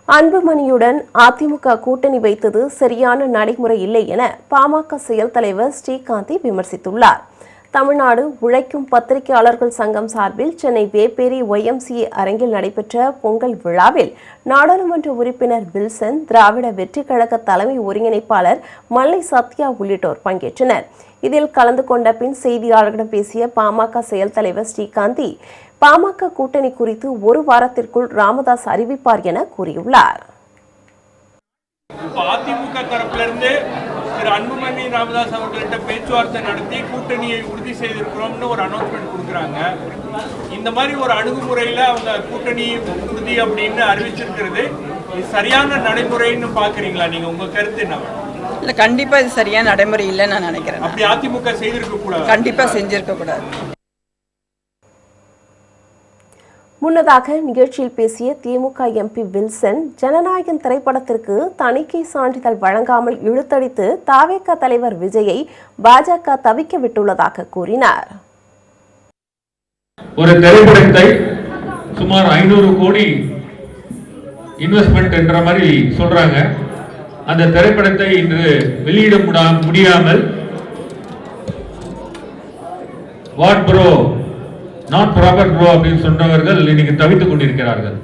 அன்புமணியுடன் அதிமுக கூட்டணி வைத்தது சரியான நடைமுறை இல்லை என பாமக செயல் தலைவர் ஸ்ரீகாந்தி விமர்சித்துள்ளார். தமிழ்நாடு உழைக்கும் பத்திரிகையாளர்கள் சங்கம் சார்பில் சென்னை வேப்பேரி YMCA அரங்கில் நடைபெற்ற பொங்கல் விழாவில் நாடாளுமன்ற உறுப்பினர் வில்சன், திராவிட வெற்றிக் கழக தலைமை ஒருங்கிணைப்பாளர் மல்லை சத்யா உள்ளிட்டோர் பங்கேற்றனர். இதில் கலந்து கொண்ட பின் செய்தியாளர்களிடம் பேசிய பாமக செயல் தலைவர் ஸ்ரீகாந்தி, பாமக கூட்டணி குறித்து ஒரு வாரத்திற்குள் ராமதாஸ் அறிவிப்பார் என கூறியுள்ளார். அதிமுக தரப்பிலிருந்து திரு அன்புமணி ராமதாஸ் அவர்கள்ட்ட பேச்சுவார்த்தை நடத்தி கூட்டணியை உறுதி செய்திருக்கிறோம்னு ஒரு அனௌன்ஸ்மெண்ட் கொடுக்குறாங்க. இந்த மாதிரி ஒரு அணுகுமுறையில் அவங்க கூட்டணி உறுதி அப்படின்னு அறிவிச்சிருக்கிறது சரியான நடைமுறைன்னு பாக்குறீங்களா? நீங்க உங்க கருத்து என்ன? இல்ல, கண்டிப்பா இது சரியான நடைமுறை இல்லைன்னு நான் நினைக்கிறேன். அப்படி அதிமுக செய்திருக்க கூடாது, கண்டிப்பா செஞ்சிருக்க கூடாது. முன்னதாக நிகழ்ச்சியில் பேசிய திமுக MP வில்சன், ஜனநாயகன் திரைப்படத்திற்கு தணிக்கை சான்றிதழ் வழங்காமல் இழுத்தடித்து தவேக தலைவர் விஜயை பாஜக தவிக்க விட்டுள்ளதாக கூறினார். ஒரு திரைப்படத்தை சுமார் 500 கோடி இன்வெஸ்ட்மெண்ட் என்ற மாதிரி சொல்றாங்க. அந்த திரைப்படத்தை இன்று வெளியிட முடியாமல் what bro, not proper bro அப்படின்னு சொன்னவர்கள் இன்னைக்கு தவித்துக் கொண்டிருக்கிறார்கள்.